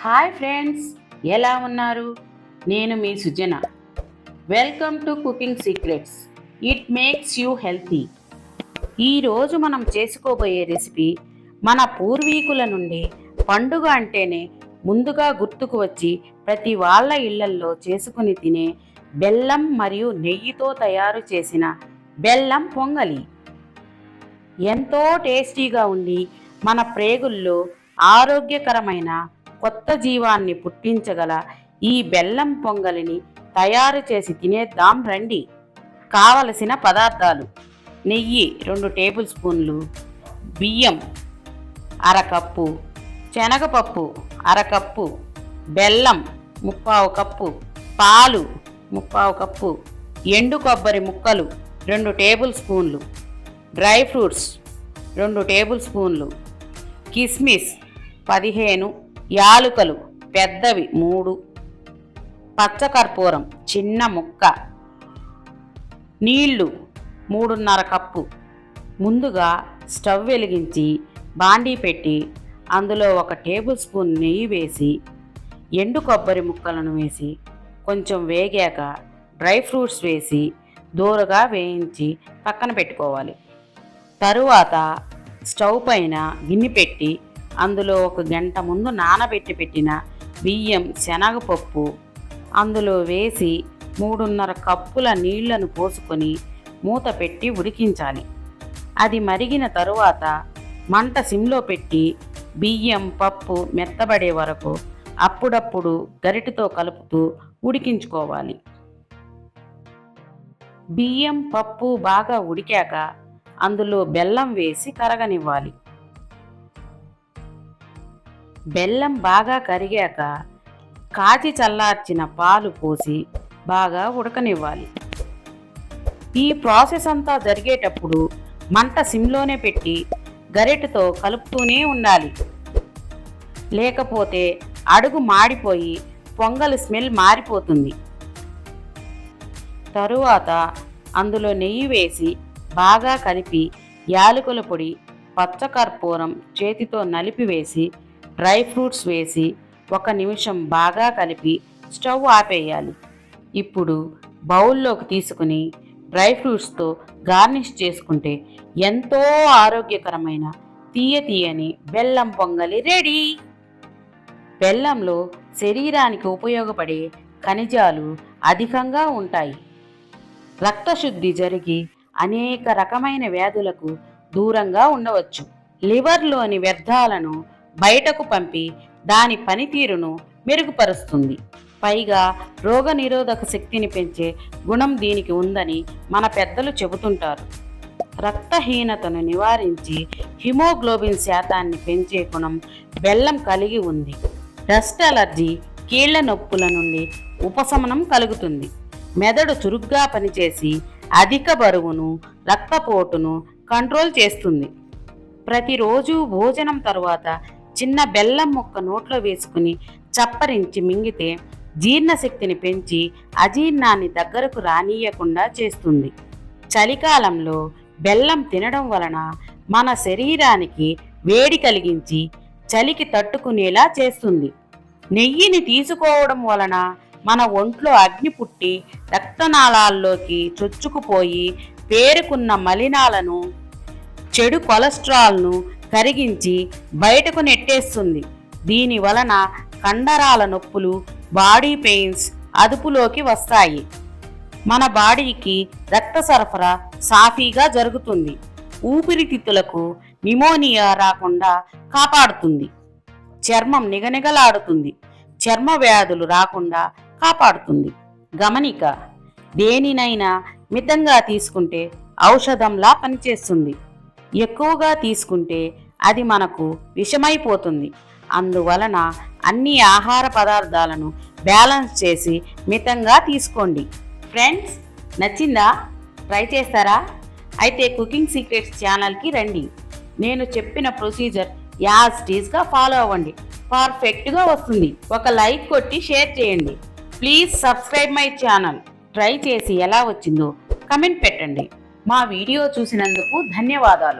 Hi friends, ఎలా ఉన్నారు? నేను మీ Sujana. Welcome to cooking secrets. It makes you healthy. ఈరోజు మనం చేసుకోబోయే రెసిపీ మన పూర్వీకుల నుండి పండుగ అంటేనే ముందుగా గుర్తుకు వచ్చి ప్రతి వాళ్ళ ఇళ్లల్లో చేసుకుని తినే బెల్లం మరియు నెయ్యితో తయారు చేసిన బెల్లం పొంగలి. ఎంతో టేస్టీగా ఉండి మన ప్రేగుల్లో ఆరోగ్యకరమైన కొత్త జీవాన్ని పుట్టించగల ఈ బెల్లం పొంగలిని తయారు చేసి తినేద్దాం రండి. కావలసిన పదార్థాలు: నెయ్యి 2 టేబుల్ స్పూన్లు, బియ్యం అరకప్పు, శనగపప్పు అరకప్పు, బెల్లం 3/4 కప్పు, పాలు 3/4 కప్పు, ఎండు కొబ్బరి ముక్కలు 2 టేబుల్ స్పూన్లు, డ్రై ఫ్రూట్స్ 2 టేబుల్ స్పూన్లు, కిస్మిస్ 15, యాలుకలు పెద్దవి 3, పచ్చకర్పూరం చిన్న ముక్క, నీళ్లు 3:30 కప్పు. ముందుగా స్టవ్ వెలిగించి బాండీ పెట్టి అందులో 1 టేబుల్ స్పూన్ నెయ్యి వేసి ఎండు కొబ్బరి ముక్కలను వేసి కొంచెం వేగాక డ్రై ఫ్రూట్స్ వేసి దూరగా వేయించి పక్కన పెట్టుకోవాలి. తరువాత స్టవ్ పైన గిన్నె పెట్టి అందులో 1 గంట ముందు పెట్టిన బియ్యం శనగపప్పు అందులో వేసి 3:30 కప్పుల నీళ్లను పోసుకొని మూత పెట్టి ఉడికించాలి. అది మరిగిన తరువాత మంట సిమ్లో పెట్టి బియ్యం పప్పు మెత్తబడే వరకు అప్పుడప్పుడు గరిటెతో కలుపుతూ ఉడికించుకోవాలి. బియ్యం పప్పు బాగా ఉడికాక అందులో బెల్లం వేసి కరగనివ్వాలి. బెల్లం బాగా కరిగాక కాచి చల్లార్చిన పాలు పోసి బాగా ఉడకనివ్వాలి. ఈ ప్రాసెస్ అంతా జరిగేటప్పుడు మంట సిమ్లోనే పెట్టి గరిటెతో కలుపుతూనే ఉండాలి. లేకపోతే అడుగు మాడిపోయి పొంగలి స్మెల్ మారిపోతుంది. తరువాత అందులో నెయ్యి వేసి బాగా కలిపి యాలకుల పొడి, పచ్చకర్పూరం చేతితో నలిపివేసి డ్రై ఫ్రూట్స్ వేసి 1 నిమిషం బాగా కలిపి స్టవ్ ఆపేయాలి. ఇప్పుడు బౌల్లోకి తీసుకుని డ్రై ఫ్రూట్స్తో గార్నిష్ చేసుకుంటే ఎంతో ఆరోగ్యకరమైన తీయని బెల్లం పొంగలి రెడీ. బెల్లంలో శరీరానికి ఉపయోగపడే ఖనిజాలు అధికంగా ఉంటాయి. రక్తశుద్ధి జరిగి అనేక రకమైన వ్యాధులకు దూరంగా ఉండవచ్చు. లివర్లోని వ్యర్థాలను బయటకు పంపి దాని పనితీరును మెరుగుపరుస్తుంది. పైగా రోగనిరోధక శక్తిని పెంచే గుణం దీనికి ఉందని మన పెద్దలు చెబుతుంటారు. రక్తహీనతను నివారించి హిమోగ్లోబిన్ శాతాన్ని పెంచే గుణం బెల్లం కలిగి ఉంది. డస్ట్ అలర్జీ, కీళ్ల నొప్పుల నుండి ఉపశమనం కలుగుతుంది. మెదడు చురుగ్గా పనిచేసి అధిక బరువును, రక్తపోటును కంట్రోల్ చేస్తుంది. ప్రతిరోజు భోజనం తరువాత చిన్న బెల్లం ముక్క నోట్లో వేసుకుని చప్పరించి మింగితే జీర్ణశక్తిని పెంచి అజీర్ణాన్ని దగ్గరకు రానియకుండా చేస్తుంది. చలికాలంలో బెల్లం తినడం వలన మన శరీరానికి వేడి కలిగించి చలికి తట్టుకునేలా చేస్తుంది. నెయ్యిని తీసుకోవడం వలన మన ఒంట్లో అగ్ని పుట్టి రక్తనాళాల్లోకి చొచ్చుకుపోయి పేరుకున్న మలినాలను, చెడు కొలెస్ట్రాల్ను కరిగించి బయటకు నెట్టేస్తుంది. దీని వలన కండరాల నొప్పులు, బాడీ పెయిన్స్ అదుపులోకి వస్తాయి. మన బాడీకి రక్త సరఫరా సాఫీగా జరుగుతుంది. ఊపిరితిత్తులకు నిమోనియా రాకుండా కాపాడుతుంది. చర్మం నిగనిగలాడుతుంది. చర్మ వ్యాధులు రాకుండా కాపాడుతుంది. గమనిక: దేనినైనా మితంగా తీసుకుంటే ఔషధంలా పనిచేస్తుంది. ఎక్కువగా తీసుకుంటే అది మనకు విషమైపోతుంది. అందువలన అన్ని ఆహార పదార్థాలను బ్యాలెన్స్ చేసి మితంగా తీసుకోండి. ఫ్రెండ్స్, నచ్చిందా? ట్రై చేస్తారా? అయితే కుకింగ్ సీక్రెట్స్ ఛానల్కి రండి. నేను చెప్పిన ప్రొసీజర్ యాజ్ టీజ్గా ఫాలో అవ్వండి. పర్ఫెక్ట్గా వస్తుంది. ఒక లైక్ కొట్టి షేర్ చేయండి. Please subscribe my channel. Try చేసి ఎలా వచ్చిందో కమెంట్ పెట్టండి. మా వీడియో చూసినందుకు ధన్యవాదాలు.